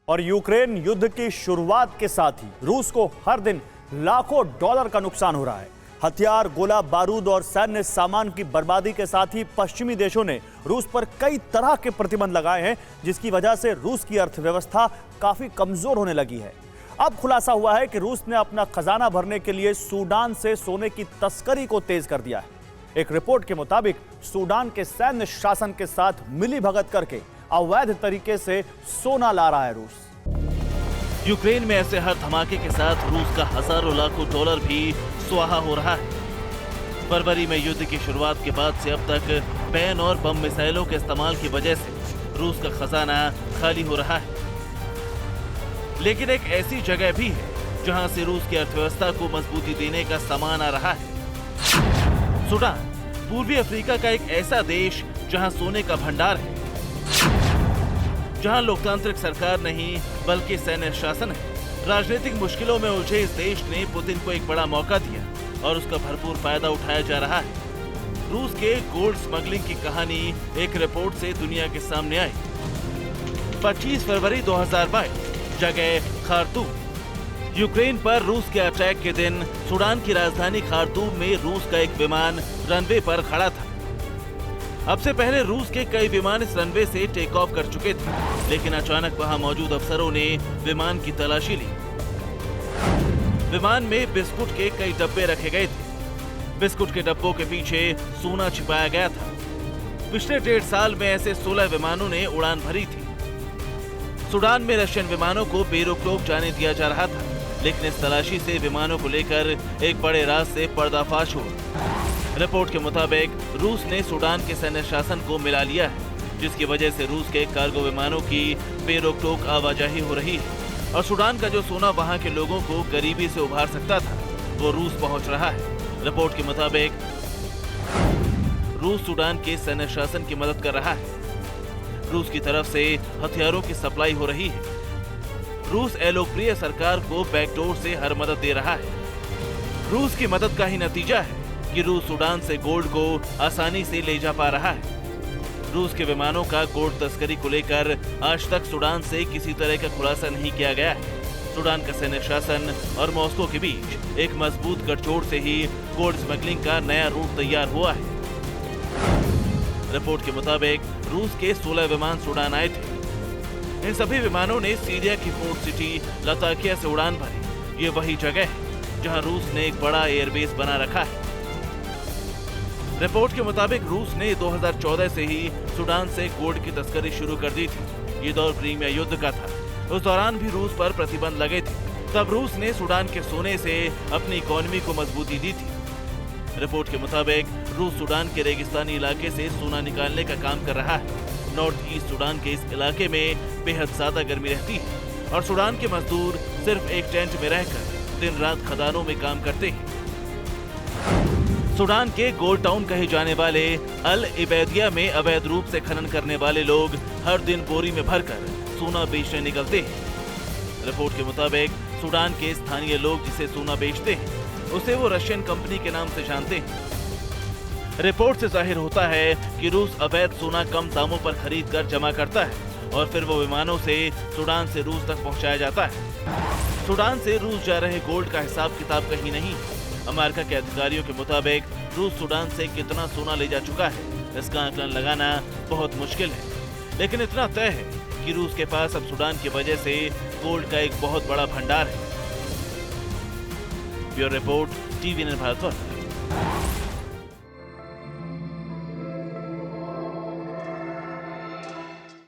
और यूक्रेन युद्ध की शुरुआत के साथ ही रूस को हर दिन लाखों डॉलर का नुकसान हो रहा है। हथियार, गोला बारूद और सैन्य सामान की बर्बादी के साथ ही पश्चिमी देशों ने रूस पर कई तरह के प्रतिबंध लगाए हैं, जिसकी वजह से रूस की अर्थव्यवस्था काफी कमजोर होने लगी है। अब खुलासा हुआ है कि रूस ने अपना खजाना भरने के लिए सूडान से सोने की तस्करी को तेज कर दिया है। एक रिपोर्ट के मुताबिक सूडान के सैन्य शासन के साथ मिलीभगत करके अवैध तरीके से सोना ला रहा है रूस। यूक्रेन में ऐसे हर धमाके के साथ रूस का हजारों लाखों डॉलर भी स्वाहा हो रहा है। फरवरी में युद्ध की शुरुआत के बाद से अब तक बैन और बम मिसाइलों के इस्तेमाल की वजह से रूस का खजाना खाली हो रहा है। लेकिन एक ऐसी जगह भी है जहां से रूस की अर्थव्यवस्था को मजबूती देने का सामान आ रहा है। सूडान, पूर्वी अफ्रीका का एक ऐसा देश जहां सोने का भंडार है, जहां लोकतांत्रिक सरकार नहीं बल्कि सैन्य शासन है। राजनीतिक मुश्किलों में उलझे इस देश ने पुतिन को एक बड़ा मौका दिया और उसका भरपूर फायदा उठाया जा रहा है। रूस के गोल्ड स्मगलिंग की कहानी एक रिपोर्ट से दुनिया के सामने आई। 25 फरवरी 2022, जगह खार्तूम। यूक्रेन पर रूस के अटैक के दिन सूडान की राजधानी खार्तूम में रूस का एक विमान रनवे पर खड़ा था। अब से पहले रूस के कई विमान इस रनवे से टेक ऑफ कर चुके थे, लेकिन अचानक वहां मौजूद अफसरों ने विमान की तलाशी ली। विमान में बिस्कुट के कई डब्बे रखे गए थे। बिस्कुट के डब्बों के पीछे सोना छिपाया गया था। पिछले 1.5 साल में ऐसे 16 विमानों ने उड़ान भरी थी। सूडान में रशियन विमानों को बेरोक-टोक जाने दिया जा रहा था, लेकिन इस तलाशी से विमानों को लेकर एक बड़े राज से पर्दाफाश हुआ। रिपोर्ट के मुताबिक रूस ने सूडान के सैन्य शासन को मिला लिया है, जिसकी वजह से रूस के कार्गो विमानों की बेरोक-टोक आवाजाही हो रही है और सूडान का जो सोना वहां के लोगों को गरीबी से उभार सकता था, वो रूस पहुंच रहा है। रिपोर्ट के मुताबिक रूस सूडान के सैन्य शासन की मदद कर रहा है। रूस की तरफ से हथियारों की सप्लाई हो रही है। रूस अलोकप्रिय सरकार को बैकडोर से हर मदद दे रहा है। रूस की मदद का ही नतीजा है कि रूस सूडान से गोल्ड को आसानी से ले जा पा रहा है। रूस के विमानों का गोल्ड तस्करी को लेकर आज तक सूडान से किसी तरह का खुलासा नहीं किया गया है। सूडान का सैन्य शासन और मॉस्को के बीच एक मजबूत गठजोड़ से ही गोल्ड स्मगलिंग का नया रूट तैयार हुआ है। रिपोर्ट के मुताबिक रूस के 16 विमान सूडान आए थे। इन सभी विमानों ने सीरिया की पोर्ट सिटी लताकिया से उड़ान भरी। ये वही जगह है जहां रूस ने एक बड़ा एयरबेस बना रखा है। रिपोर्ट के मुताबिक रूस ने 2014 से ही सूडान से गोल्ड की तस्करी शुरू कर दी थी। ये दौर क्रीमिया युद्ध का था। उस दौरान भी रूस पर प्रतिबंध लगे थे। तब रूस ने सूडान के सोने से अपनी इकोनॉमी को मजबूती दी थी। रिपोर्ट के मुताबिक रूस सूडान के रेगिस्तानी इलाके से सोना निकालने का काम कर रहा है। नॉर्थ ईस्ट सूडान के इस इलाके में बेहद ज्यादा गर्मी रहती है और सूडान के मजदूर सिर्फ एक टेंट में रहकर दिन रात खदानों में काम करते हैं। सूडान के गोल्ड टाउन कहे जाने वाले अल इबैदिया में अवैध रूप से खनन करने वाले लोग हर दिन बोरी में भरकर सोना बेचने निकलते हैं। रिपोर्ट के मुताबिक सूडान के स्थानीय लोग जिसे सोना बेचते हैं, उसे वो रशियन कंपनी के नाम से जानते हैं। रिपोर्ट से जाहिर होता है कि रूस अवैध सोना कम दामों पर खरीद कर जमा करता है और फिर वो विमानों से सूडान से रूस तक पहुंचाया जाता है। सूडान से रूस जा रहे गोल्ड का हिसाब किताब कहीं नहीं। अमेरिका के अधिकारियों के मुताबिक रूस सूडान से कितना सोना ले जा चुका है, इसका आकलन लगाना बहुत मुश्किल है, लेकिन इतना तय है कि रूस के पास अब सूडान की वजह से गोल्ड का एक बहुत बड़ा भंडार है। ब्यूरो रिपोर्ट, टीवी निर्भर।